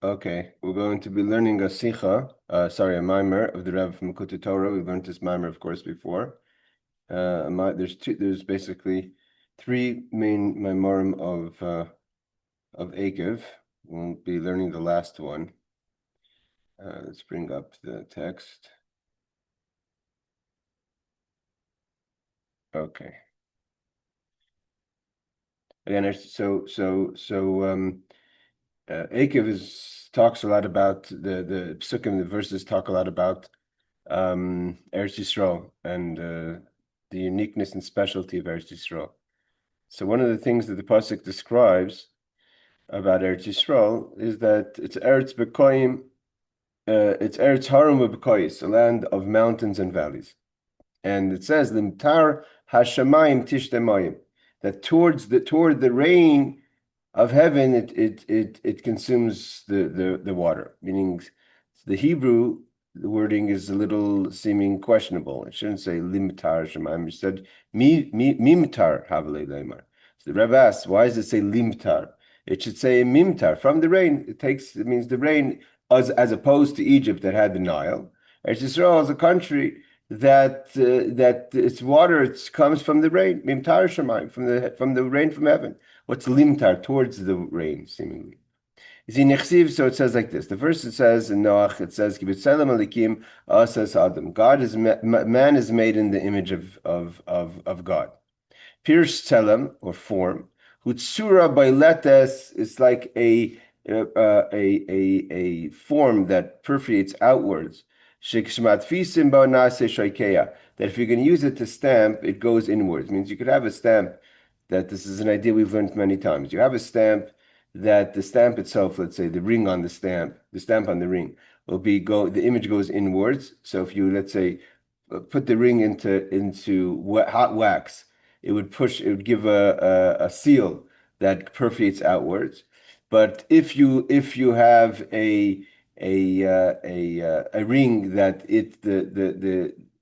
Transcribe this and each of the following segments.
Okay, we're going to be learning a Sikha, a Maamar of the Rebbe from Likkutei Torah. We've learned this Maamar, of course, before. There's basically three main Maamarim of Akev. We'll be learning the last one. Let's bring up the text. Okay. Again, Akev talks a lot about the psukim. The verses talk a lot about Eretz Yisrael and the uniqueness and specialty of Eretz Yisrael. So one of the things that the pasuk describes about Eretz Yisrael is that it's Eretz Bekoim, it's Eretz Horim Uvkaos, a land of mountains and valleys, and it says Limtar Hashamayim Tishtemayim, that toward the rain of heaven it consumes the water. Meaning, the Hebrew, the wording is a little seeming questionable. It shouldn't say limtar shemayim. It said mimtar havale leimar. So the Rebbe asks, why does it say limtar? It should say mimtar, from the rain. It means the rain, as opposed to Egypt that had the Nile. Eretz Yisrael is a country that its water comes from the rain, mimtar shemayim, from the rain from heaven. What's limtar? Towards the rain, seemingly. So it says like this. The verse, it says in Noach, it says, Adam. Man is made in the image of God. Pierce tselem, or form. Hutsura bailetes is like a form that perforates outwards. That if you're going to use it to stamp, it goes inwards. It means you could have a stamp that, this is an idea we've learned many times. You have a stamp that the stamp itself, let's say the ring on the stamp on the ring the image goes inwards. So if you, let's say, put the ring into hot wax, it would give a seal that perforates outwards. But if you have a ring that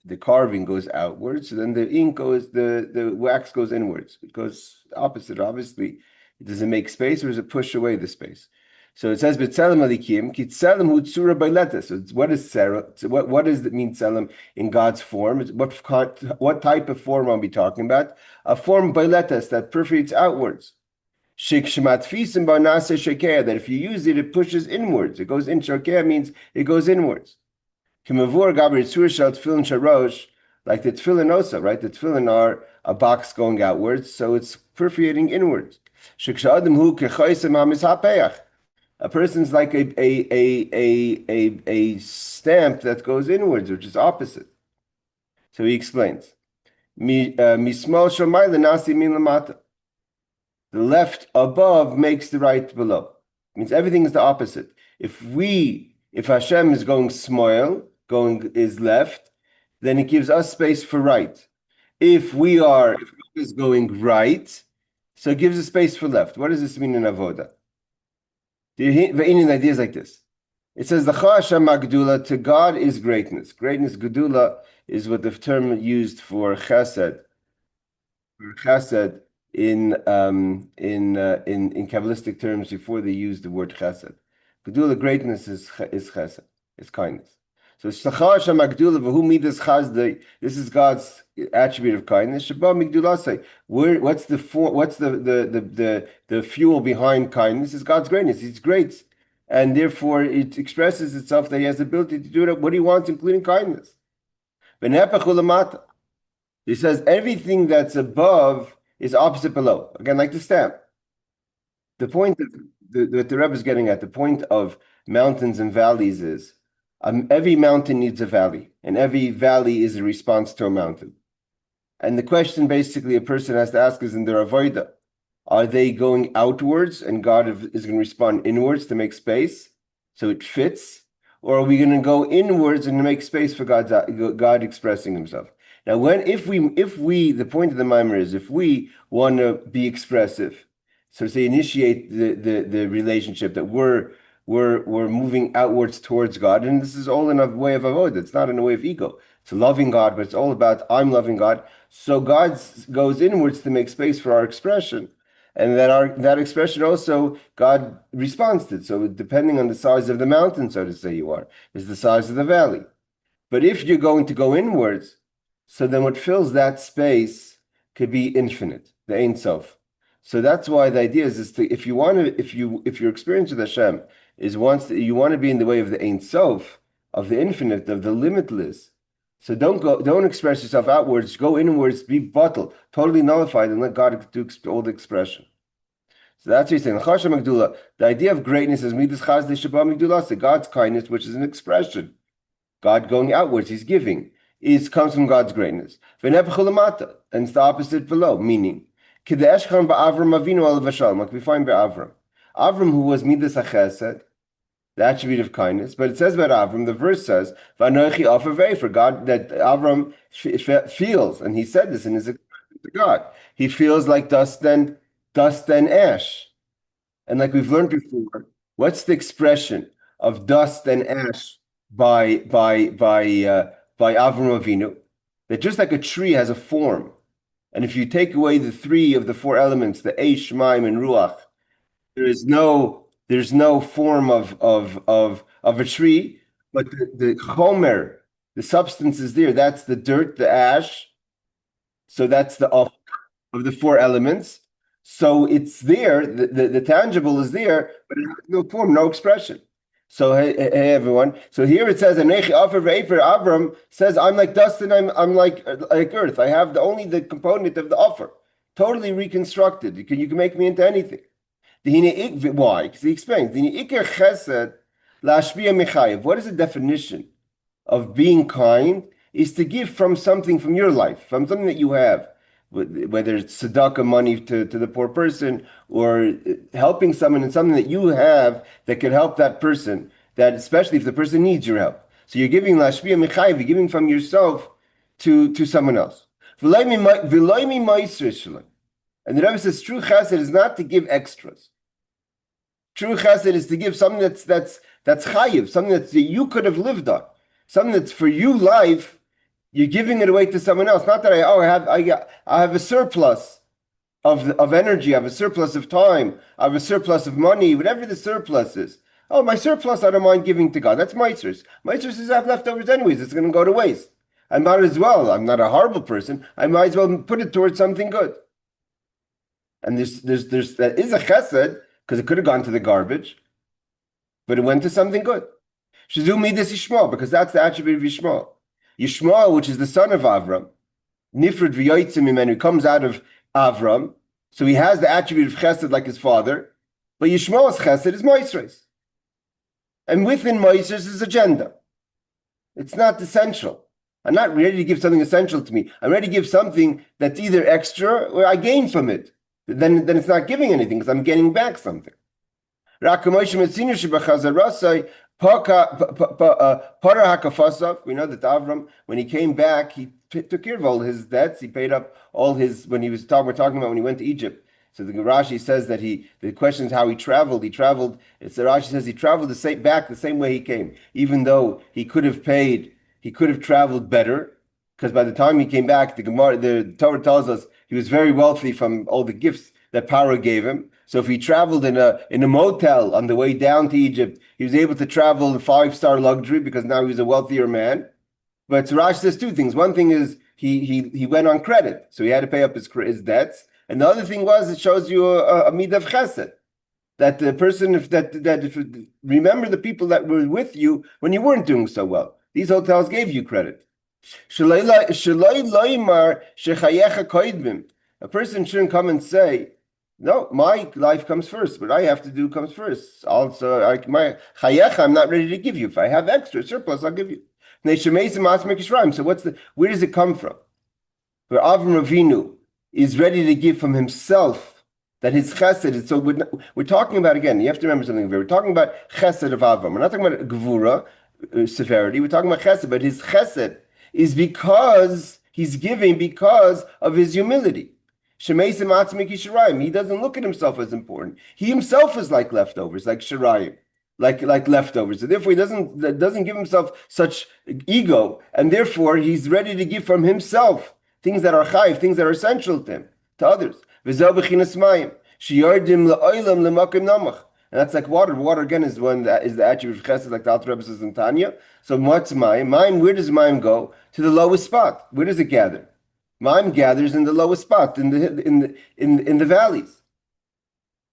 the carving goes outwards, so then the wax goes inwards. It goes opposite, obviously. Does it make space, or does it push away the space? So it says b'tselem alikim ki tselem hu tzura b'leta. So what does it mean, tselem, in God's form? What type of form are we talking about? A form b'letas that perforates outwards. Shik shemat fisim b'nase shekeh, that if you use it, it pushes inwards. It goes in. Shekeh means it goes inwards. Kimavur gaber tzur shel tefillin sharosh, like the tefillin osa, right? The tefillin are a box going outwards, so it's perforating inwards. A person's like a stamp that goes inwards, which is opposite. So he explains. The left above makes the right below. It means everything is the opposite. If Hashem is going smile, is left, then it gives us space for right. If God is going right, so it gives a space for left. What does this mean in Avodah? The idea is like this. It says, to God is greatness. Greatness, gedula, is what the term used for chesed. In Kabbalistic terms, before they used the word chesed. Gedula, greatness, is chesed, is kindness. So this is God's attribute of kindness. What's the fuel behind kindness? Is God's greatness. He's great, and therefore it expresses itself that He has the ability to do what He wants, including kindness. He says everything that's above is opposite below. Again, like the stamp. The point that the Rebbe is getting at, the point of mountains and valleys is, every mountain needs a valley, and every valley is a response to a mountain. And the question basically a person has to ask is, in their Avodah, are they going outwards and God is going to respond inwards to make space so it fits? Or are we going to go inwards and make space for God expressing Himself? Now, if we, the point of the Maamar is, if we want to be expressive, so to say, initiate the relationship that we're moving outwards towards God, and this is all in a way of avodah. It's not in a way of ego. It's loving God, but it's all about I'm loving God. So God goes inwards to make space for our expression. And that expression also, God responds to it. So depending on the size of the mountain, so to say, you are, is the size of the valley. But if you're going to go inwards, so then what fills that space could be infinite, the Ein Sof. So that's why the idea is to, if your experience with Hashem is you want to be in the way of the Ein Sof, of the infinite, of the limitless. So don't express yourself outwards, go inwards, be bottled, totally nullified, and let God do all the expression. So that's what he's saying. The idea of greatness is midas chasdei sheba migdula, God's kindness, which is an expression. God going outwards, he's giving, comes from God's greatness. And it's the opposite below, meaning, like we find by Avram. Avram, who was midas chesed, the attribute of kindness, but it says about Avram, the verse says, V'anochi offer for God, that Avram feels, and he said this in his expression to God, he feels like dust and ash. And like we've learned before, what's the expression of dust and ash by Avram Avinu? That just like a tree has a form, and if you take away the three of the four elements, the Eish, Maim, and Ruach, there's no form of a tree, but the chomer, the substance is there. That's the dirt, the ash. So that's the of the four elements. So it's there. The tangible is there, but it has no form, no expression. So hey everyone. So here it says, "Anechi offer v'efer." Avram says, "I'm like dust and I'm like earth. I have only the component of the offer, totally reconstructed. You can make me into anything." Why? Because he explains. What is the definition of being kind? Is to give from something from your life, from something that you have, whether it's tzedakah, money to the poor person, or helping someone in something that you have that could help that person, that especially if the person needs your help. So you're giving lashbiya mechayev, you're giving from yourself to someone else. And the Rebbe says true chesed is not to give extras. True chesed is to give something that's chayiv, something that you could have lived on, something that's for you life. You're giving it away to someone else. Not that I have a surplus of energy, I have a surplus of time, I have a surplus of money, whatever the surplus is. Oh, my surplus I don't mind giving to God. That's Meitzers. Meitzers is I have leftovers anyways. It's going to go to waste. I might as well. I'm not a horrible person. I might as well put it towards something good. And there is a chesed, because it could have gone to the garbage, but it went to something good. Shizu midas Yishmael, because that's the attribute of Yishmael. Yishmael, which is the son of Avram, Nifrud v'yotzim imenu, comes out of Avram, so he has the attribute of chesed like his father, but Yishmael's chesed is Moisres. And within Moisres is agenda. It's not essential. I'm not ready to give something essential to me. I'm ready to give something that's either extra or I gain from it. Then it's not giving anything because I'm getting back something. We know that Avram, when he came back, he took care of all his debts. He paid up all his, we're talking about when he went to Egypt. So the Rashi says that the question is how he traveled. The Rashi says he traveled back the same way he came, even though he could have traveled better. Because by the time he came back, the Torah tells us he was very wealthy from all the gifts that Paro gave him. So if he traveled in a motel on the way down to Egypt, he was able to travel in 5-star luxury because now he was a wealthier man. But Rashi says two things. One thing is he went on credit, so he had to pay up his debts. And the other thing was it shows you a midah of chesed, that the person remember the people that were with you when you weren't doing so well. These hotels gave you credit. A person shouldn't come and say, no, my life comes first, what I have to do comes first. Also, my chayecha, I'm not ready to give you. If I have extra surplus, I'll give you. So where does it come from? Where Avram Avinu is ready to give from himself, that his chesed. So we're talking about, again, you have to remember something. We're talking about chesed of Avram. We're not talking about gevura, severity. We're talking about chesed, but his chesed is because he's giving because of his humility. He doesn't look at himself as important. He himself is like leftovers, like shirayim, like leftovers. So therefore, he doesn't give himself such ego, and therefore he's ready to give from himself things that are chayiv, things that are essential to him, to others. Sheyardim la'olam l'makim namach. And that's like water. Water again is one that is the attribute of chesed, like the Alter Rebbe says in Tanya. So what's Mayim? Mayim, where does Mayim go? To the lowest spot. Where does it gather? Mayim gathers in the lowest spot, in the valleys.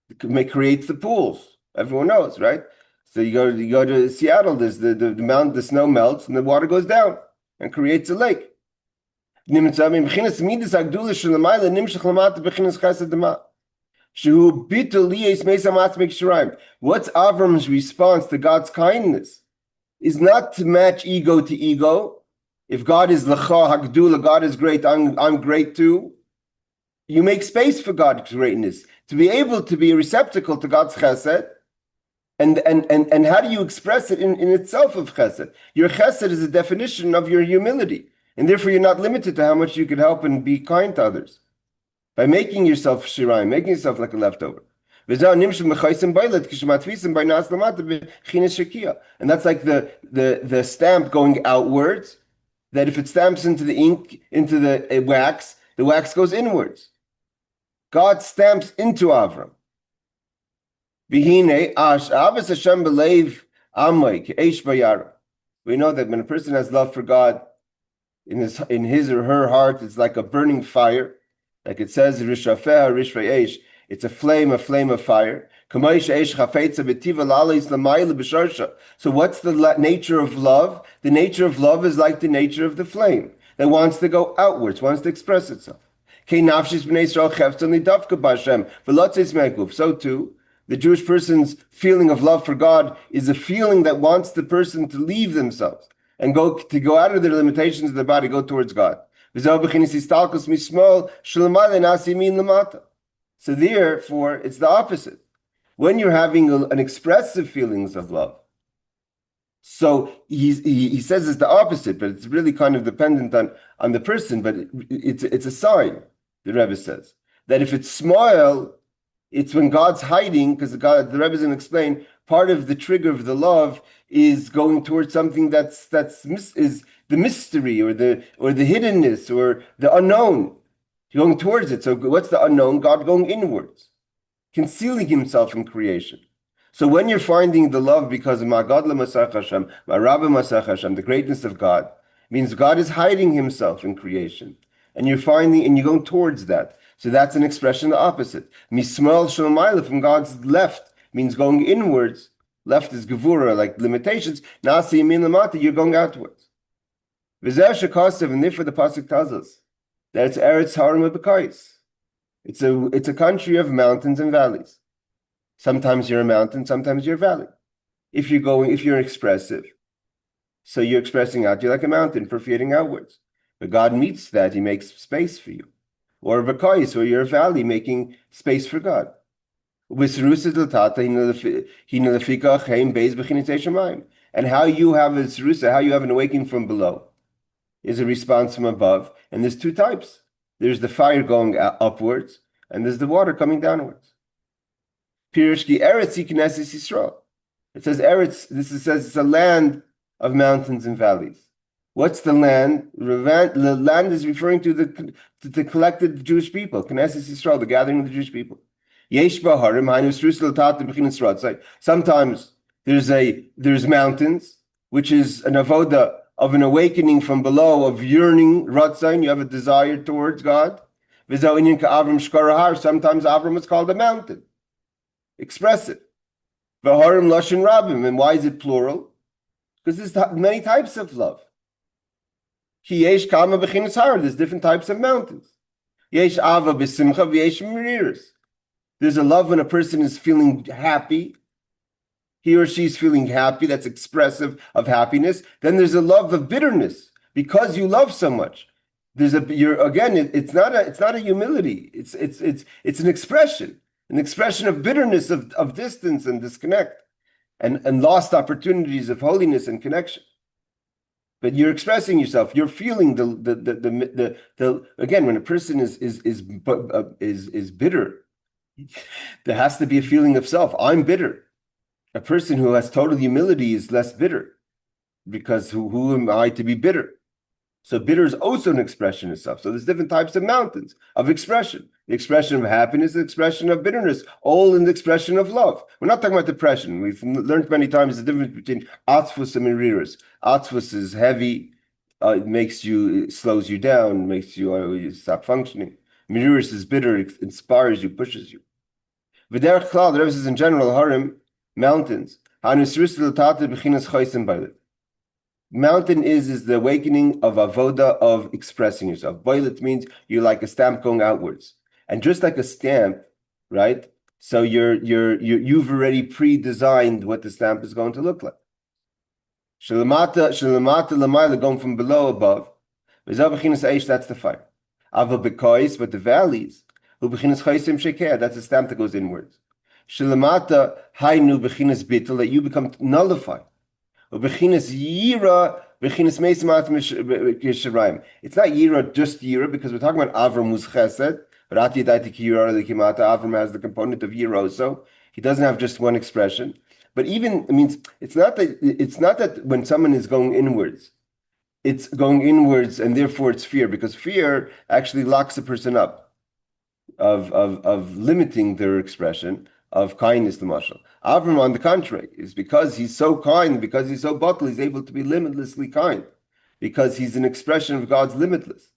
It creates the pools. Everyone knows, right? So you go to Seattle. There's the snow melts and the water goes down and creates a lake. What's Avram's response to God's kindness is not to match ego to ego. If God is l'cha hagdula, God is great, I'm great too. You make space for God's greatness to be able to be a receptacle to God's chesed. And how do you express it in itself of chesed? Your chesed is a definition of your humility. And therefore, you're not limited to how much you can help and be kind to others. By making yourself shirayim, making yourself like a leftover. And that's like the stamp going outwards, that if it stamps into the ink, into the wax goes inwards. God stamps into Avram. We know that when a person has love for God, in his or her heart, it's like a burning fire. Like it says, it's a flame of fire. So what's the nature of love? The nature of love is like the nature of the flame that wants to go outwards, wants to express itself. So too, the Jewish person's feeling of love for God is a feeling that wants the person to leave themselves and go out of their limitations of the body, go towards God. So therefore, it's the opposite. When you're having an expressive feelings of love, so he says it's the opposite, but it's really kind of dependent on the person, but it's a sign, the Rebbe says, that if it's smile, it's when God's hiding, because the Rebbe is going to explain, part of the trigger of the love is going towards something is the mystery or the hiddenness or the unknown. You're going towards it. So what's the unknown? God going inwards, concealing himself in creation. So when you're finding the love because of Ma Gadla Masach Hashem, Ma Rabba Masach Hashem, the greatness of God, means God is hiding himself in creation. And you're going towards that. So that's an expression the opposite. Mismal Shalmayla, from God's left, means going inwards. Left is Gevura, like limitations. Nasi Yamin Lamata, you're going outwards. V'zeh Shekasev, and therefore the Pasuk tells us that it's Eretz Horim Uvkaos. It's a country of mountains and valleys. Sometimes you're a mountain, sometimes you're a valley. If you're expressive, so you're expressing out, you're like a mountain, perforating outwards. But God meets that, he makes space for you. Or Uvkaos, or you're a valley, making space for God. And how you have a Sirusa, how you have an awakening from below, is a response from above. And there's two types. There's the fire going upwards, and there's the water coming downwards. Pirishki Eretz Knesset Yisrael. It says Eretz, says it's a land of mountains and valleys. What's the land? The land is referring to the collected Jewish people, Knesset Yisrael, the gathering of the Jewish people. Sometimes there's mountains, which is an avodah of an awakening from below, of yearning, ratzain, you have a desire towards God. Sometimes Avram is called a mountain. Expressive. And why is it plural? Because there's many types of love. There's different types of mountains. There's a love when a person is feeling happy. He or she's feeling happy. That's expressive of happiness. Then there's a love of bitterness because you love so much. It's not a humility. It's an expression of bitterness, of distance and disconnect, and lost opportunities of holiness and connection. But you're expressing yourself. You're feeling the again, when a person is bitter, there has to be a feeling of self. I'm bitter. A person who has total humility is less bitter, because who am I to be bitter? So bitter is also an expression of self. So there's different types of mountains of expression. The expression of happiness, the expression of bitterness, all in the expression of love. We're not talking about depression. We've learned many times the difference between atzvus and meriras. Atzvus is heavy, it slows you down, makes you stop functioning. Meriras is bitter, it inspires you, pushes you. V'derech klal, the Rebbe says in general, Horim, mountains. Mountain is the awakening of Avodah, of expressing yourself. Boilet means you're like a stamp going outwards. And just like a stamp, right? So you've already pre-designed what the stamp is going to look like. Shalamata lamayla, going from below above. That's the fire. Ava but the valleys, that's a stamp that goes inwards. Shalamata hainu bechinas bittul, that you become nullified. Bechinas yirah, bechinas meismat misharayim. It's not yirah, just yirah, because we're talking about Avram who's chesed. But Avram has the component of yirah also. He doesn't have just one expression. But even, it means it's not that when someone is going inwards, it's going inwards and therefore it's fear, because fear actually locks a person up of limiting their expression of kindness to Mashal. Avram, on the contrary, is because he's so kind, because he's so bittul, he's able to be limitlessly kind, because he's an expression of God's limitless.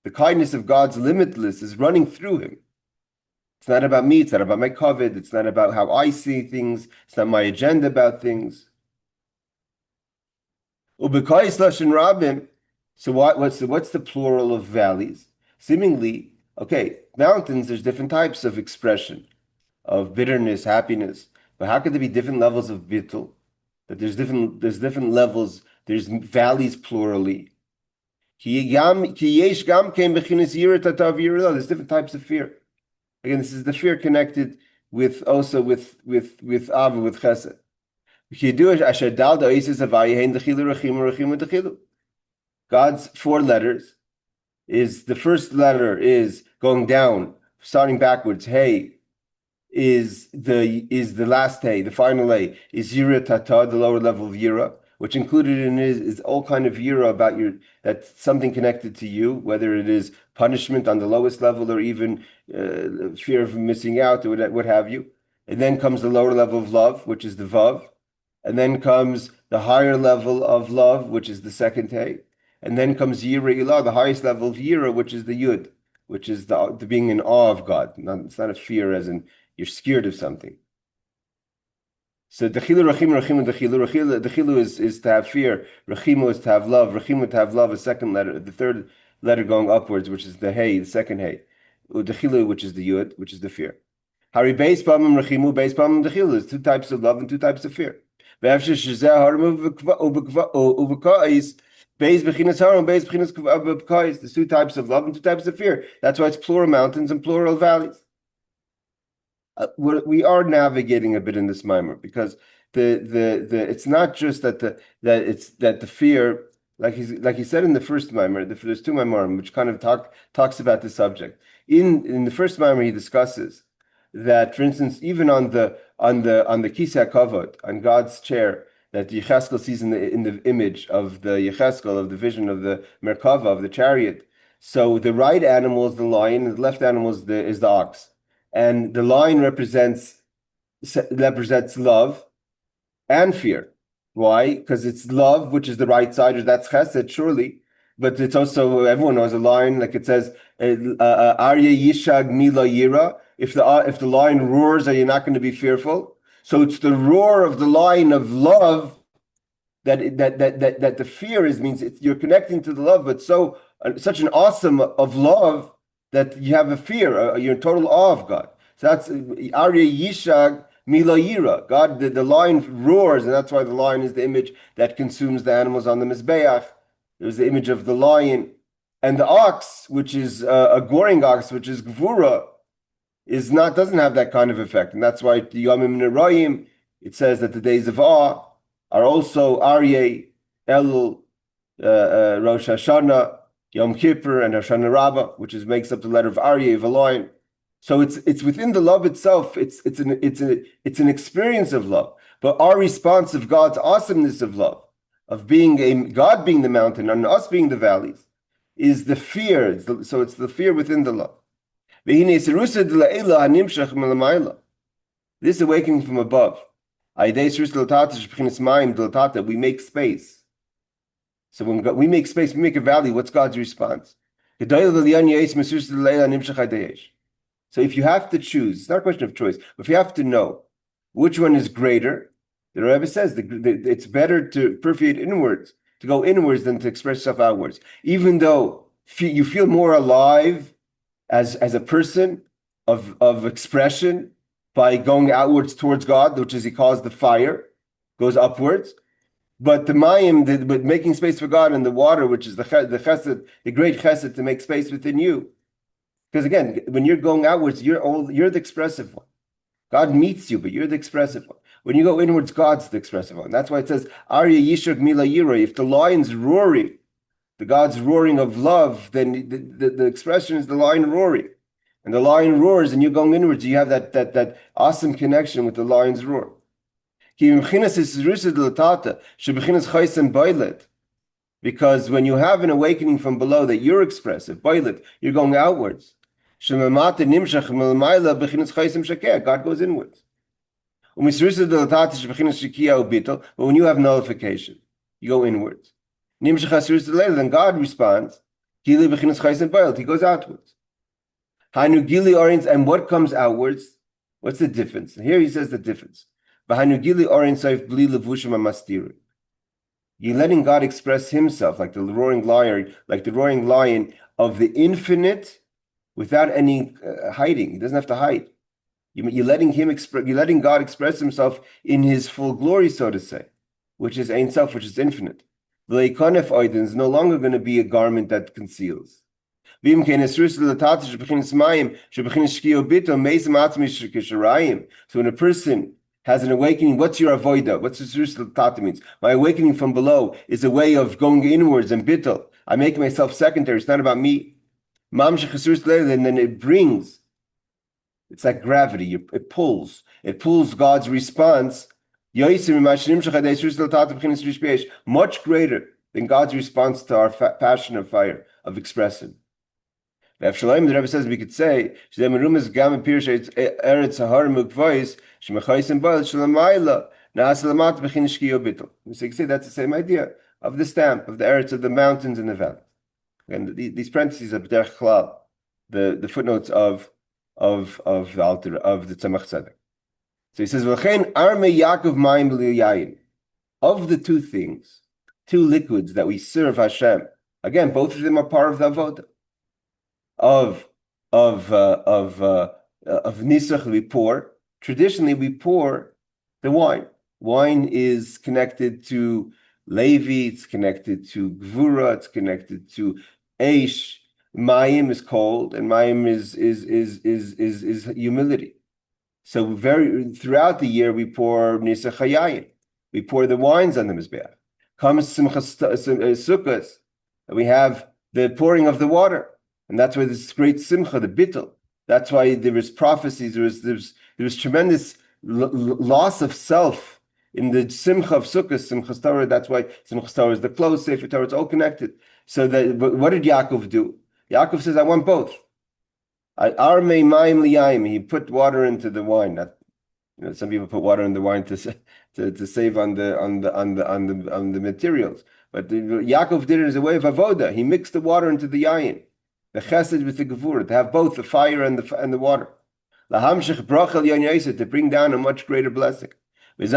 The kindness of God's limitless is running through him. It's not about me, it's not about my covet, it's not about how I see things, it's not my agenda about things. So what's the plural of valleys? Seemingly, okay, mountains, there's different types of expression of bitterness, happiness. But how could there be different levels of bittul? That there's different levels, there's valleys plurally. There's different types of fear. Again, this is the fear connected with Ava, with Chesed. God's 4 letters is, the first letter is going down, starting backwards. Hey is the last hey, the final hey is Yirah Tata, the lower level of Yirah, which included in it is all kind of Yirah about that's something connected to you, whether it is punishment on the lowest level or even fear of missing out or what have you. And then comes the lower level of love, which is the Vav. And then comes the higher level of love, which is the second hey. And then comes Yirah Ilah, the highest level of Yirah, which is the Yud, which is the being in awe of God. It's not a fear as in you're scared of something. So Dechilu, Rachimu, Dechilu is to have fear. Rachimu is to have love. Rachimu to have love, a second letter, the third letter going upwards, which is the hey, the second hey. Dechilu, which is the Yud, which is the fear. Hari Beis Pamim Rachimu, Beis Pamim Dechilu. There's 2 types of love and 2 types of fear. There's 2 types of love and 2 types of fear. That's why it's plural mountains and plural valleys. We are navigating a bit in this Maamar, because the it's not just that the fear, like he said in the first Maamar, there's 2 Maamarim which kind of talks about this subject. In the first Maamar, he discusses that, for instance, even on the Kisei HaKavod, on God's chair, that Yecheskel sees in the image of the Yecheskel, of the vision of the Merkava, of the chariot. So the right animal is the lion, and the left animal is the ox. And the lion represents love and fear. Why? Because it's love, which is the right side, or that's chesed, surely. But it's also, everyone knows a lion, like it says, Arya Yishag Mila Yira. If the lion roars, are you not going to be fearful? So it's the roar of the lion of love that the fear means you're connecting to the love, but such an awesome of love that you have a fear, you're in total awe of God. So that's Arya Yishag Mila Yira. God, the lion roars, and that's why the lion is the image that consumes the animals on the Mizbeach. There's the image of the lion. And the ox, which is a goring ox, which is Gvura, doesn't have that kind of effect. And that's why the Yomim Nerayim, it says that the days of awe are also Aryeh, Elul, Rosh Hashanah, Yom Kippur, and Hashanah Rabbah, which makes up the letter of Aryeh, of a lion. So it's within the love itself. It's an experience of love. But our response of God's awesomeness of love, of God being the mountain and us being the valleys, is the fear. So it's the fear within the law. This awakening from above. We make space. So when we make space, we make a value. What's God's response? So if you have to choose, it's not a question of choice, but if you have to know which one is greater, the Rebbe says it's better to permeate inwards, to go inwards than to express yourself outwards. Even though you feel more alive as a person of expression by going outwards towards God, which is he calls the fire, goes upwards. But the mayim, but making space for God, and the water, which is the chesed, the great chesed to make space within you. Because again, when you're going outwards, you're the expressive one. God meets you, but you're the expressive one. When you go inwards, God's the expressive one. That's why it says, Arya Yishuk Mila Yirah. If the lion's roaring, the God's roaring of love, then the expression is the lion roaring. And the lion roars, and you're going inwards, you have that awesome connection with the lion's roar. Because when you have an awakening from below that you're expressive, you're going outwards. God goes inwards. But when you have nullification, you go inwards. Then God responds. He goes outwards. And what comes outwards? What's the difference? Here he says the difference. You're letting God express himself like the roaring lion of the infinite without any hiding. He doesn't have to hide. You're letting God express himself in his full glory, so to say, which is Ein Sof, which is infinite. Is no longer going to be a garment that conceals. So when a person has an awakening, what's your Avodah? What's the Surah Tata means? My awakening from below is a way of going inwards and Bittul. I make myself secondary. It's not about me. And then it brings, it's like gravity. It pulls God's response much greater than God's response to our passion of fire, of expressing. The Rebbe says we could say, Eretz Horim Uvkaos, so you can say that's the same idea of the stamp, of the Eretz, of the mountains and the valley. And these parentheses are b'derech klal, the footnotes of the Alter of the Tzemach Tzedek. So he says, of the two things, two liquids that we serve Hashem, again, both of them are part of the Avodah. Of nisach we pour. Traditionally, we pour the wine. Wine is connected to Levi. It's connected to Gvura. It's connected to Eish. Mayim is cold, and Mayim is humility. So throughout the year, we pour nisach hayayin. We pour the wines on the mizbeach. Comes Simchas Sukkos, we have the pouring of the water. And that's why this great simcha, the Bittul. That's why there was prophecies. There was tremendous loss of self in the simcha of Sukkot, Simchas Torah. That's why Simchas Torah is the close, Sefer Torah. It's all connected. So what did Yaakov do? Yaakov says, "I want both." He put water into the wine. Some people put water in the wine to save on the materials. But Yaakov did it as a way of avodah. He mixed the water into the yayin. The chesed with the gevurah, to have both the fire and the water. To bring down a much greater blessing. That's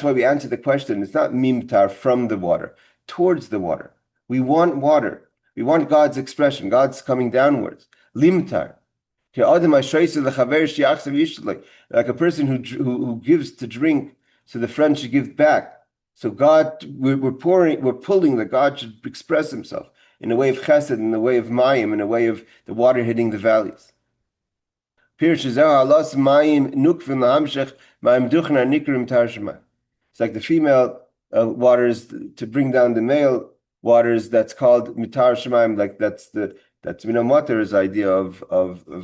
why we answer the question. It's not mimtar from the water, towards the water. We want water. We want God's expression. God's coming downwards. Limtar. Like a person who gives to drink, so the friend should give back. So God, we're pulling that God should express himself in a way of chesed, in a way of mayim, in a way of the water hitting the valleys. It's like the female waters to bring down the male waters. That's called mitar shemaim. Like that's Matar's idea of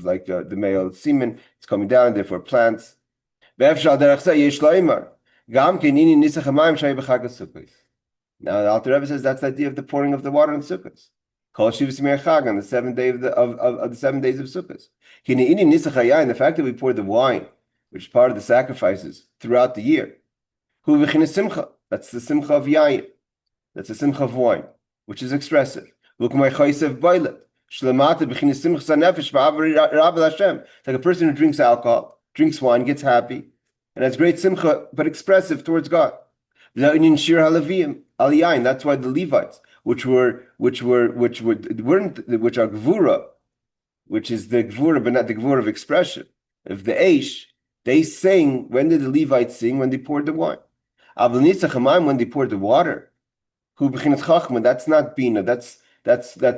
like the male semen. It's coming down, therefore plants. Now Now the Alter Rebbe says that's the idea of the pouring of the water on Sukkot. Kol Shivas Yimei Chag, on the 7th day of the 7 days of Sukkot. The fact that we pour the wine, which is part of the sacrifices throughout the year, that's the simcha of yayin. That's the simcha of wine, which is expressive. It's like a person who drinks alcohol, drinks wine, gets happy, and has great simcha, but expressive towards God. That's why the Levites, which are gvura, which is the gvura, but not the gvura of expression, of the eish, they sang. When did the Levites sing? When they poured the wine. When they poured the water, that's not bina. That's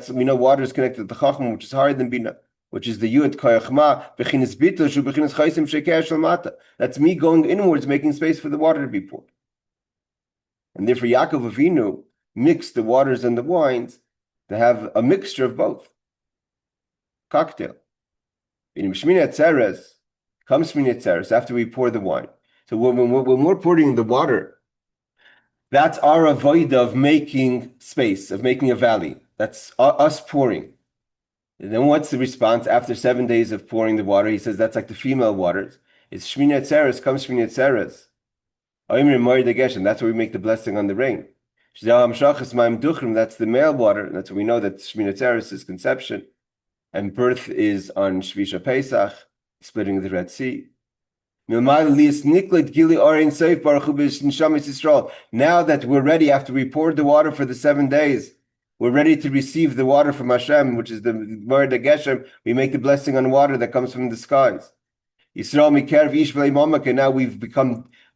we know water is connected to the chachma, which is higher than bina, which is the yud koyachma bechinas bittul shu bechinas chaysim sheker shalmata. That's me going inwards, making space for the water to be poured. And therefore, Yaakov Avinu mixed the waters and the wines to have a mixture of both. Cocktail. In Shmini Atzeres, comes Shmini Atzeres after we pour the wine. So when we're pouring the water, that's our avodah of making space, of making a valley. That's us pouring. And then what's the response after 7 days of pouring the water? He says that's like the female waters. It's Shmini Atzeres, comes Shmini Atzeres. And that's where we make the blessing on the rain. That's the male water. That's what we know that Shmini Atzeres is conception. And birth is on Shvisha Pesach, splitting the Red Sea. Now that we're ready, after we poured the water for the 7 days, we're ready to receive the water from Hashem, which is the Moed Geshem. We make the blessing on water that comes from the skies. And now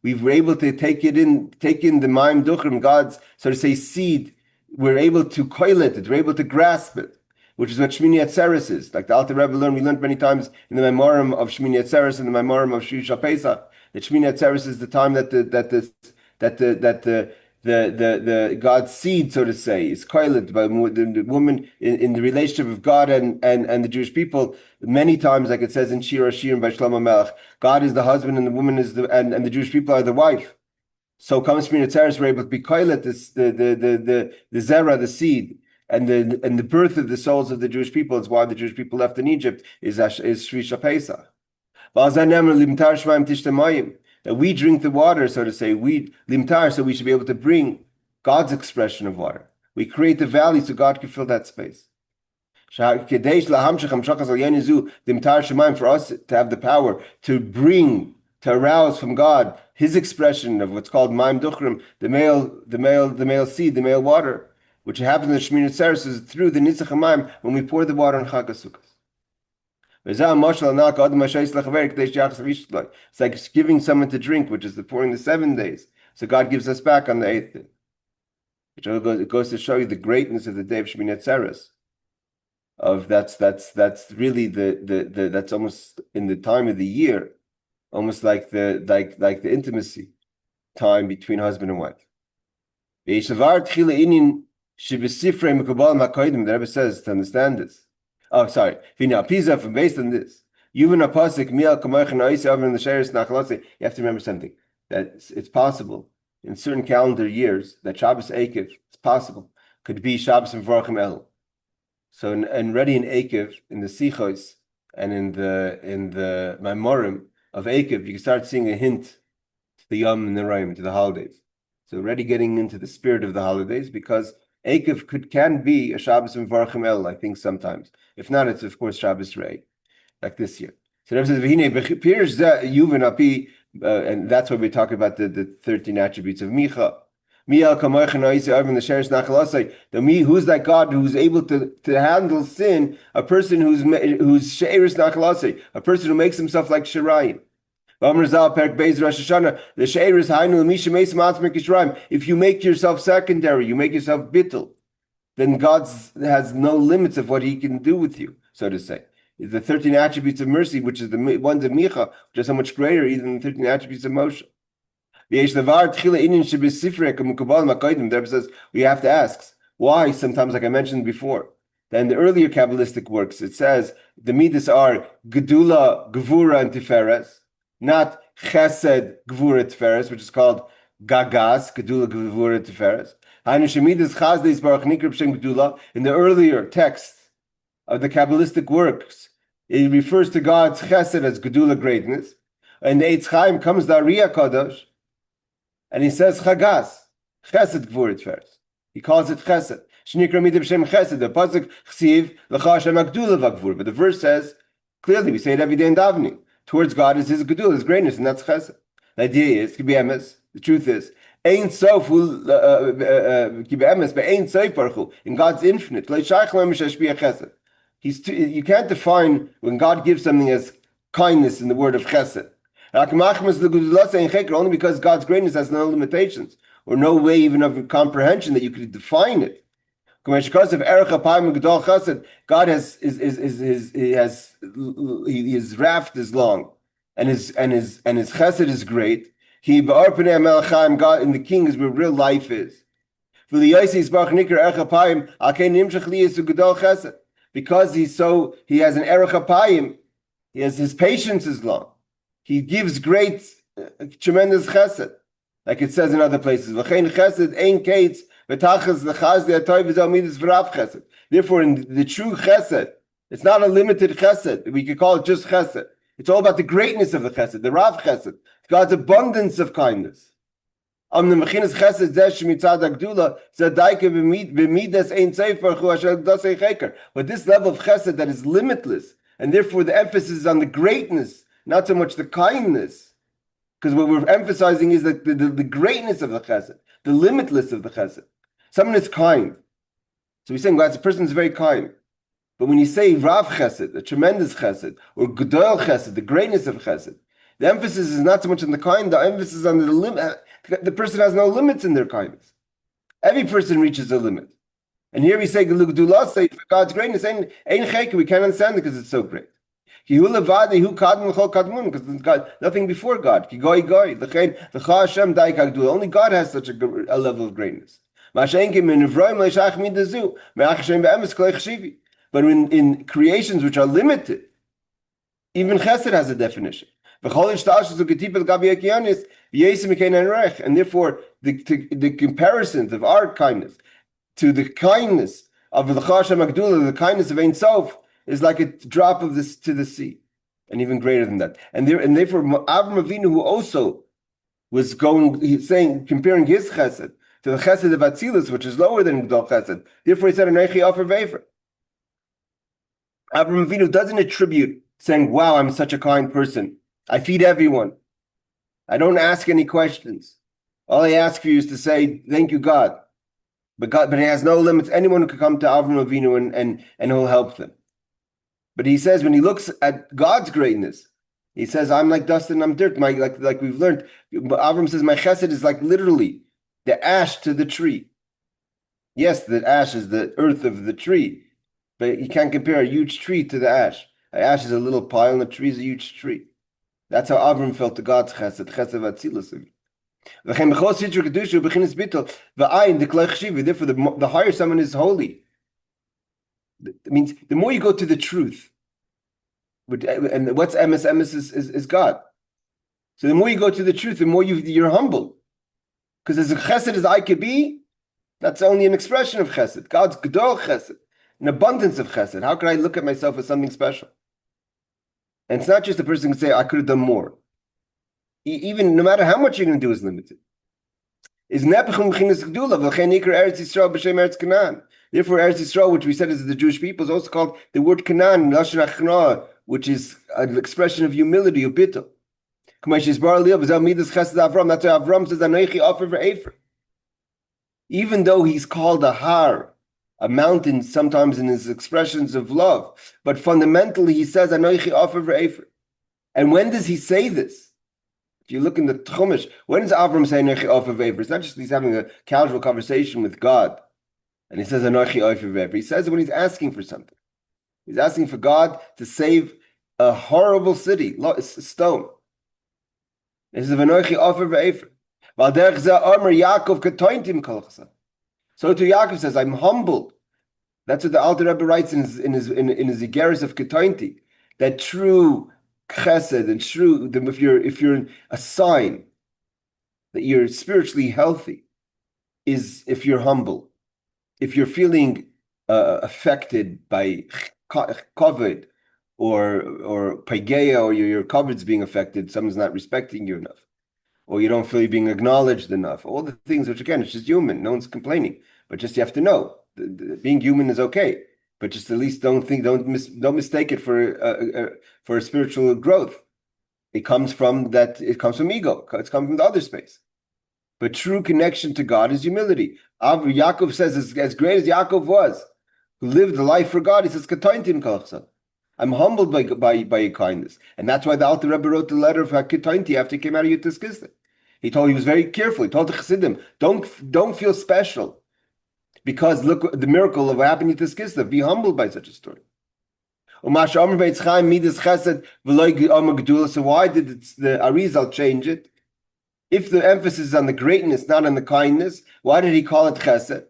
we're able to take in the Maim Duchrim, God's, so to say, seed. We're able to coil it, we're able to grasp it, which is what Shmini Atzeres is. Like the Alter Rebbe learned, we learned many times in the Maamar of Shmini Atzeres and the Maamar of Shvisha Pesach, that Shmini Atzeres is the time that the God's seed, so to say, is coiled by the woman in the relationship of God and the Jewish people. Many times, like it says in Shir by Shlomo Melech, God is the husband and the woman is and the Jewish people are the wife. So comes Shmini Atzeres, we're able to be coiled, the zera, the seed, and the birth of the souls of the Jewish people is why the Jewish people left in Egypt is Shvisha Pesach. That we drink the water, so to say, we limtar, so we should be able to bring God's expression of water. We create the valley so God can fill that space. For us to have the power to bring, to arouse from God His expression of what's called Maim Duchrim, the male seed, the male water, which happens in Shmini Atzeres is through the Nitzach HaMaim when we pour the water on Chag HaSukkos. It's like giving someone to drink, which is the pouring the 7 days. So God gives us back on the 8th day. Which it goes to show you the greatness of the day of Shmini Atzeres. Of that's really the that's almost in the time of the year, almost like the intimacy time between husband and wife. The Rebbe says to understand this. Oh, sorry. Based on this, you have to remember something. That it's possible in certain calendar years that Shabbos Ekev, it's possible, could be Shabbos and Varachim El. So, and ready in Ekev, in the Sichos, and in the Maamorim of Ekev, you can start seeing a hint to the Yom and the Raim, to the holidays. So, already getting into the spirit of the holidays, because Ekev can be a Shabbos and Varachim El, I think sometimes. If not, it's of course Shabbos Rei, like this year. So it says, and that's why we're talking about the 13 attributes of Micha. Who's that God who's able to handle sin? A person who's she'eris nachalase, a person who makes himself like Shirayim. If you make yourself secondary, you make yourself bittul, then God has no limits of what He can do with you, so to say. The 13 attributes of mercy, which is the ones of Micha, which are so much greater even than the 13 attributes of Moshe. The Rebbe says we have to ask why. Sometimes, like I mentioned before, then the earlier Kabbalistic works, it says the midas are Gedula, Gevura, and Tiferes, not Chesed, Gevura, Tiferes, which is called Gagas, Gedula, Gevura, Tiferes. In the earlier text of the Kabbalistic works, it refers to God's chesed as gedula, greatness. And the Eitz Chaim comes the Ariyah Kadosh, and he says chagas, chesed gvurit first. He calls it chesed. Shnikra midah b'shem chesed. The pasuk chsiv l'cha Hashem agdula v'gvur. But the verse says clearly, we say it every day in davening. Towards God is His gedula, His greatness, and that's chesed. The idea is kibi emes. The truth is Ein Sof kibi emes, but Ein Sof baruch hu, in God's infinite. You can't define when God gives something as kindness in the word of chesed. Only because God's greatness has no limitations or no way even of comprehension that you could define it. Because of God his raft is long and his chesed is great. God in the king is where real life is. Because he has an erech apayim, his patience is long. He gives great, tremendous chesed, like it says in other places. Therefore, in the true chesed, it's not a limited chesed. We could call it just chesed. It's all about the greatness of the chesed, the Rav chesed, God's abundance of kindness. But this level of chesed that is limitless, and therefore the emphasis is on the greatness, not so much the kindness, because what we're emphasizing is that the greatness of the chesed, the limitless of the chesed. Someone is kind, so we're saying, well, this person is very kind. But when you say Rav chesed, a tremendous chesed, or Gedol chesed, the greatness of chesed, the emphasis is not so much on the kind, the emphasis is on the limit. The person has no limits in their kindness. Every person reaches a limit. And here we say, say for God's greatness, we can't understand it because it's so great. Because there's nothing before God. Only God has such a level of greatness. But in creations which are limited, even chesed has a definition. And therefore, the comparisons of our kindness to the kindness of the the kindness of Ein Sof, is like a drop of this to the sea, and even greater than that. And therefore, Avram Avinu, who also was comparing his chesed to the chesed of Atzilus, which is lower than Gdol chesed. Therefore, he said, "Anechi offer veifer." Avram Avinu doesn't attribute saying, "Wow, I'm such a kind person. I feed everyone. I don't ask any questions. All I ask for you is to say, thank you, God." But he has no limits. Anyone who could come to Avram Avinu and he'll help them. But he says, when he looks at God's greatness, he says, I'm like dust and I'm dirt. Like we've learned, Avram says, my chesed is like literally the ash to the tree. Yes, the ash is the earth of the tree, but you can't compare a huge tree to the ash. The ash is a little pile and the tree is a huge tree. That's how Avram felt to God's chesed atzilus. Therefore, the higher someone is holy, it means the more you go to the truth, and what's emes? Emes is God. So the more you go to the truth, the more you're humble. Because as a chesed as I could be, that's only an expression of chesed. God's gedol chesed, an abundance of chesed. How can I look at myself as something special? And it's not just a person can say, I could have done more. Even no matter how much you're going to do is limited. Therefore, Eretz Yisrael, which we said is the Jewish people, is also called the word Canaan, which is an expression of humility, of Bittul. That's why Avram says, even though he's called a har, a mountain sometimes in his expressions of love, but fundamentally he says, and when does he say this? If you look in the Chumash, when does Avram say Anochi Ofer V'Ever? It's not just he's having a casual conversation with God, and he says Anochi Ofer V'Ever. He says it when he's asking for something. He's asking for God to save a horrible city, a stone. He says Anochi Ofer V'Ever. So to Yaakov says, I'm humbled. That's what the Alter Rebbe writes in his Yigeris of Ketointi, that true chesed and true, if you're a sign that you're spiritually healthy, is if you're humble, if you're feeling affected by COVID or paigeia, or your covet's being affected, someone's not respecting you enough, or you don't feel you're being acknowledged enough, all the things which, again, it's just human. No one's complaining, but just you have to know being human is okay, but just at least don't mistake it for a spiritual growth. It comes from ego. It's come from the other space. But true connection to God is humility. Yaakov says, as great as Yaakov was, who lived a life for God, he says, I'm humbled by your kindness. And that's why the Alter Rebbe wrote the letter of Ketointi after he came out of Yutas Kislev. He was very careful. He told the Chassidim, don't feel special. Because look, the miracle of what happened in Yutas Kislev, be humbled by such a story. So why did the Arizal change it? If the emphasis is on the greatness, not on the kindness, why did he call it chesed?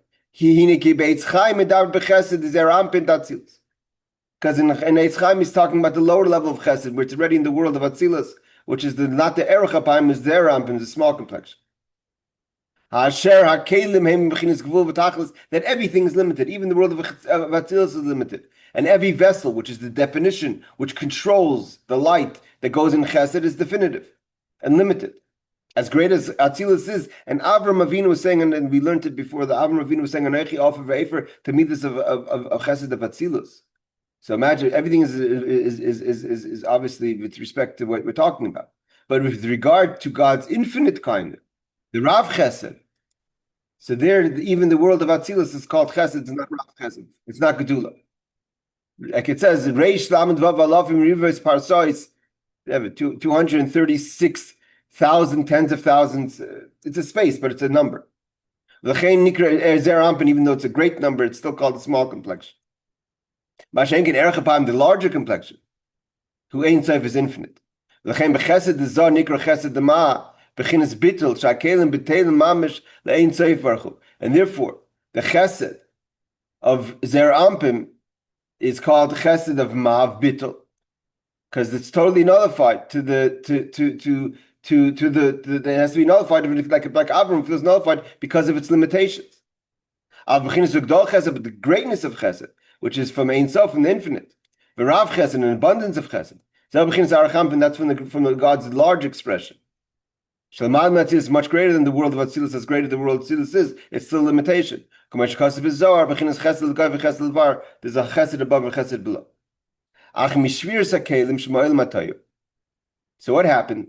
Because in Eitz Chaim he's talking about the lower level of chesed, which is already in the world of Atzilus, which is not the Erech HaPaim, is the Rampin, the small complexion. That everything is limited, even the world of Atzilus is limited. And every vessel, which is the definition, which controls the light that goes in chesed, is definitive and limited. As great as Atzilus is, and Avram Avinu was saying, and we learned it before, the Avram Avinu was saying, "Anochi offer ve'efer," to meet this of chesed of Atzilus. So imagine everything is obviously with respect to what we're talking about, but with regard to God's infinite kindness, the Rav Chesed. So there, even the world of Atzilus is called Chesed. It's not Rav Chesed. It's not Gedula. Like it says, Reish Lamed Vav Alafim Rivers Parsois, 236,000 tens of thousands. It's a space, but it's a number. Even though it's a great number, it's still called a small complexion. The larger complexion, who Ein Sof is infinite. And therefore, the chesed of Zer Ampim is called chesed of Ma'av Bittul, because it's totally nullified to the it has to be nullified, like Avram feels nullified because of its limitations. But the greatness of chesed, which is from Ein Sof, from the infinite, the Rav Chesed, an abundance of chesed, and that's from the God's large expression. Shalmad is much greater than the world of Atzilus. As greater the world of Atzilus is, it's still a limitation. There's a chesed above and chesed below. So what happened?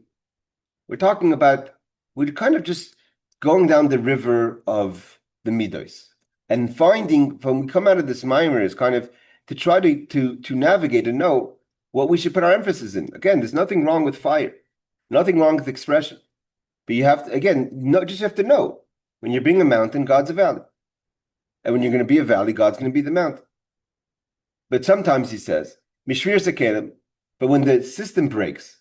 We're talking about, we're kind of just going down the river of the Midos and finding, when we come out of this Maamar, is kind of to try to navigate and know what we should put our emphasis in. Again, there's nothing wrong with fire, nothing wrong with expression. But you have to, just have to know, when you're being a mountain, God's a valley. And when you're going to be a valley, God's going to be the mountain. But sometimes he says, Mishvir Sekelim, but when the system breaks,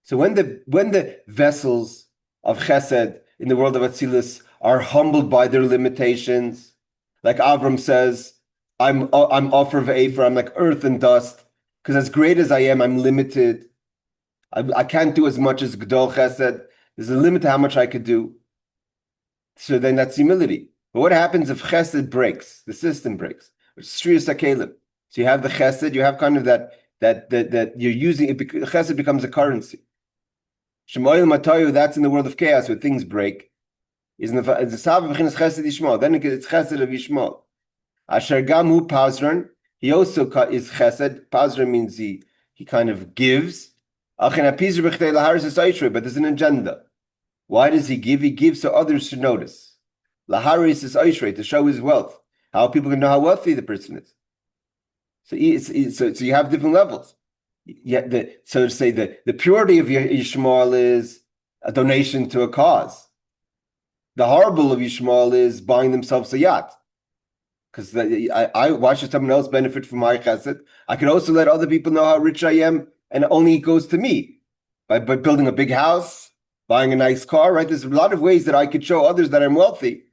so when the vessels of chesed in the world of Atzilus are humbled by their limitations, like Avram says, I'm offer of Efer, I'm like earth and dust, because as great as I am, I'm limited. I can't do as much as Gdol Chesed. There's a limit to how much I could do. So then that's humility. But what happens if chesed breaks? The system breaks. Which is Shriyas HaKelim. So you have the chesed, you have kind of that you're using it. Chesed becomes a currency. Shemoil Matayu, that's in the world of chaos where things break. Is in the Sava B'chinas Chesed Yishmael. Then it's chesed of Yishmael. Asher Gamu Pazran. He also is chesed. Pazran means he kind of gives. But there's an agenda. Why does he give? He gives so others should notice. Laharis is Aishrei, to show his wealth. How people can know how wealthy the person is. So you have different levels. So to say that the purity of Yishmael is a donation to a cause. The horrible of Yishmael is buying themselves a yacht. Because why should someone else benefit from my chesed? I can also let other people know how rich I am, and it only goes to me by building a big house, buying a nice car, right? There's a lot of ways that I could show others that I'm wealthy,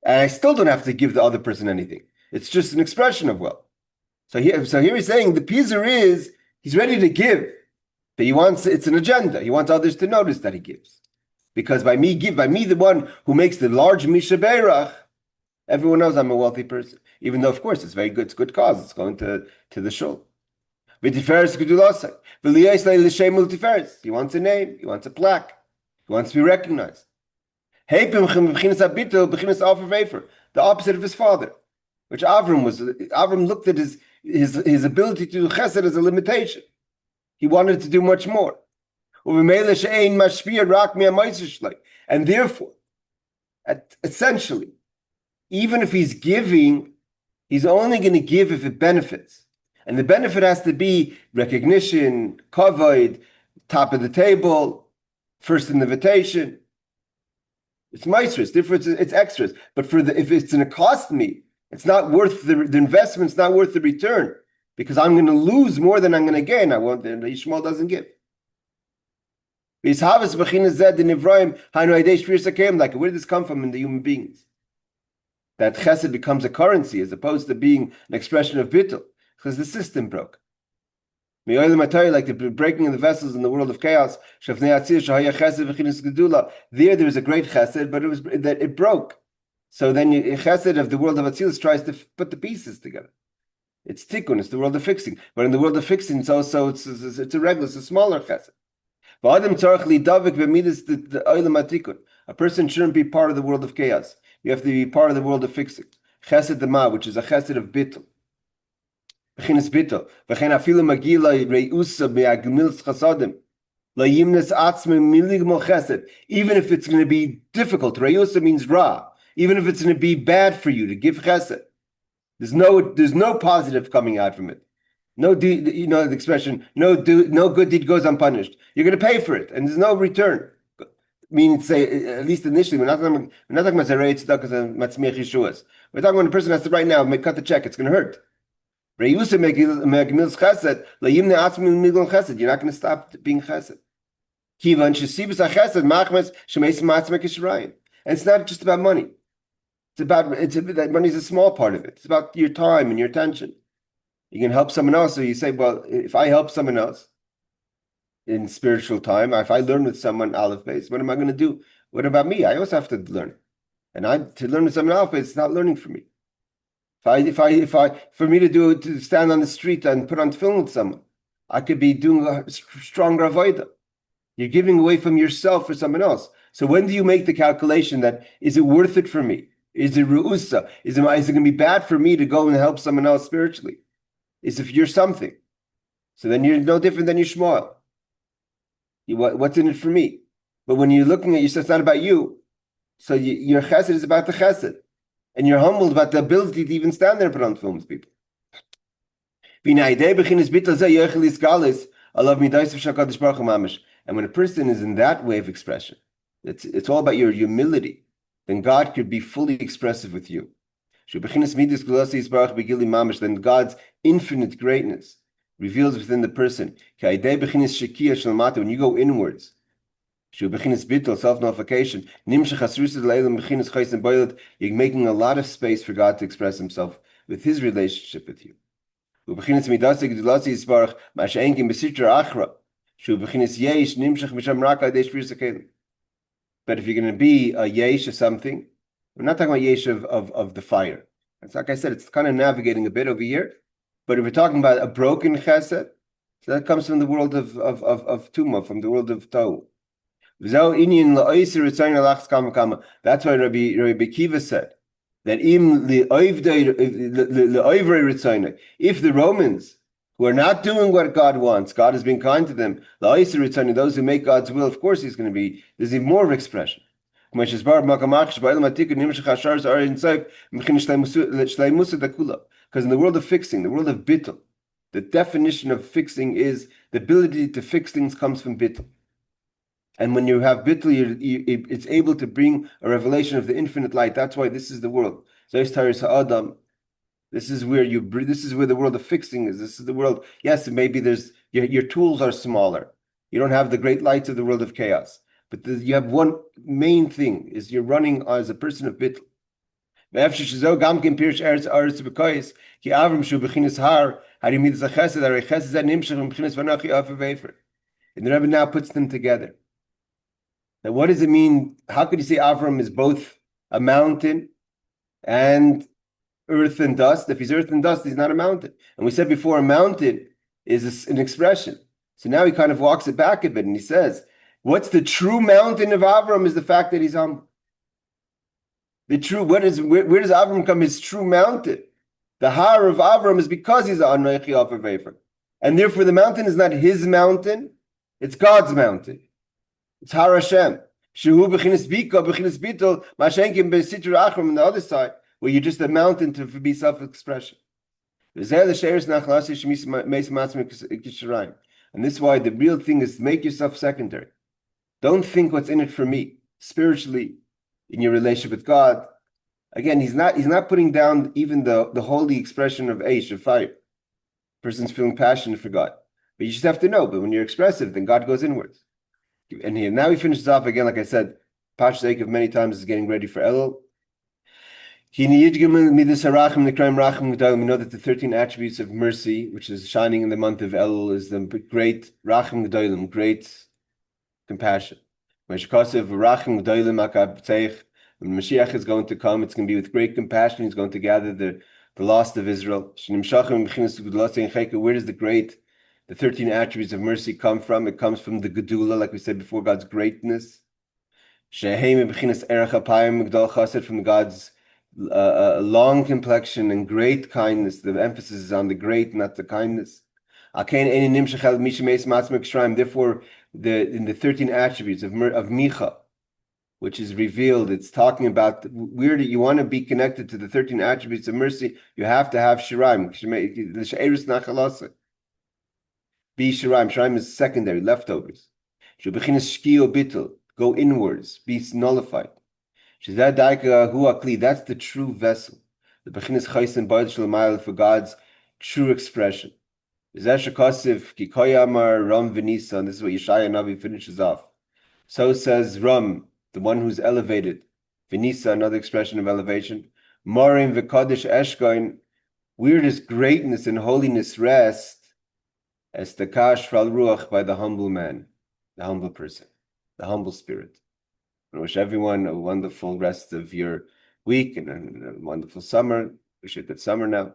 and I still don't have to give the other person anything. It's just an expression of wealth. So here he's saying the Pizer is, he's ready to give, but it's an agenda. He wants others to notice that he gives. Because by me, the one who makes the large Misha Beirach, Everyone knows I'm a wealthy person, even though, of course, it's very good. It's good cause. It's going to the shul. He wants a name. He wants a plaque. He wants to be recognized. The opposite of his father, which Avram was. Avram looked at his ability to do chesed as a limitation. He wanted to do much more. And therefore, essentially, even if he's giving, he's only going to give if it benefits. And the benefit has to be recognition, kavod, top of the table, first in the invitation. It's maestros, different, it's extras. But if it's going to cost me, it's not worth the investment's not worth the return, because I'm going to lose more than I'm going to gain. The Yishmael doesn't give. Like, where did this come from in the human beings? That chesed becomes a currency as opposed to being an expression of bittul, because the system broke. Like the breaking of the vessels in the world of chaos. There was a great chesed, but it broke. So then chesed of the world of Atzilus tries to put the pieces together. It's tikkun, it's the world of fixing. But in the world of fixing, it's also it's a regular, it's a smaller chesed. A person shouldn't be part of the world of chaos. You have to be part of the world of fixing. Chesed dema, which is a chesed of bittul. Bechinas bittul. V'chein afilu magila reusa be'agmils chasadim. La'yimnes atzmim miligmal chesed. Even if it's going to be difficult, reusa means ra. Even if it's going to be bad for you to give chesed, there's no positive coming out from it. No, the expression, no good deed goes unpunished. You're going to pay for it, and there's no return. Meaning, say, at least initially, we're not talking about zerei tzedakah and matzmiach yeshuas. We're talking when a person has to right now cut the check. It's going to hurt. You're not going to stop being chesed. And it's not just about money. That money is a small part of it. It's about your time and your attention. You can help someone else. So you say, well, if I help someone else in spiritual time, if I learn with someone Aleph Beis, what am I going to do? What about me? I also have to learn. And to learn with someone Aleph Beis, it's not learning for me. For me to stand on the street and put on film with someone, I could be doing a stronger Avodah. You're giving away from yourself for someone else. So when do you make the calculation that, is it worth it for me? Is it ru'usa? Is it going to be bad for me to go and help someone else spiritually? Is if you're something. So then you're no different than Yishmael. What's in it for me? But when you're looking at yourself, it's not about you. So your chesed is about the chesed. And you're humbled about the ability to even stand there and put on film with people. And when a person is in that way of expression, it's all about your humility, then God could be fully expressive with you. Then God's infinite greatness reveals within the person. When you go inwards, self-nullification, you're making a lot of space for God to express himself with his relationship with you. But if you're going to be a yesh or something, we're not talking about yesh of the fire. It's like I said, it's kind of navigating a bit over here. But if we're talking about a broken chesed, so that comes from the world of tumah, from the world of tohu. That's why Rabbi Kiva said that if the Romans who are not doing what God wants, God has been kind to them, those who make God's will, of course there's even more of expression. Because in the world of fixing, the world of bittul, the definition of fixing is the ability to fix things comes from bittul. And when you have bittul, it's able to bring a revelation of the infinite light. That's why this is the world. This is where the world of fixing is. This is the world. Yes, maybe your tools are smaller. You don't have the great lights of the world of chaos. But you have one main thing, is you're running as a person of bittul. And the Rebbe now puts them together. Now, what does it mean? How could you say Avram is both a mountain and earth and dust. If he's earth and dust, he's not a mountain. And we said before, a mountain is an expression. So now he kind of walks it back a bit, and he says, what's the true mountain of Avram is the fact that he's humble. Where does Avram come his true mountain? The Har of Avram is because he's an Anochi Ofer Vefer. And therefore the mountain is not his mountain, it's God's mountain. It's Har Hashem. Shehu b'chinas bika, b'chinas bittul, mashenkim b'sitru achram on the other side, where you're just a mountain to be self-expression. And this is why the real thing is to make yourself secondary. Don't think what's in it for me, spiritually, in your relationship with God. Again, he's not putting down even the holy expression of Eish, of fire. Person's feeling passionate for God. But you just have to know, but when you're expressive, then God goes inwards. And here, now he finishes off again, like I said, Pashas Eikev many times is getting ready for Elul. We know that the 13 attributes of mercy, which is shining in the month of Elul, is the great Rachim G'dolim, great compassion. When Mashiach is going to come, it's going to be with great compassion. He's going to gather the lost of Israel. Where does the 13 attributes of mercy come from? It comes from the Gedula, like we said before, God's greatness. From God's long complexion and great kindness. The emphasis is on the great, not the kindness. Therefore, in the 13 attributes of Micha, which is revealed, it's talking about where you want to be connected to the 13 attributes of mercy, you have to have Shiraim. Be Shiraim. Shiraim is secondary, leftovers. Bittul, go inwards, be nullified. That's the true vessel. The Bechinis Chaysin Ba'ad for God's true expression. This is what Yeshaya Navi finishes off. So says Ram, the one who's elevated. Vinisa, another expression of elevation. Morim v'kodesh eshkoin, where does greatness and holiness rest? Estakash fral ruach, by the humble man, the humble person, the humble spirit. I wish everyone a wonderful rest of your week and a wonderful summer. Wish you a good summer now.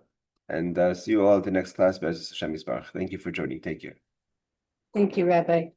And see you all at the next class. Thank you for joining. Take care. Thank you, Rabbi.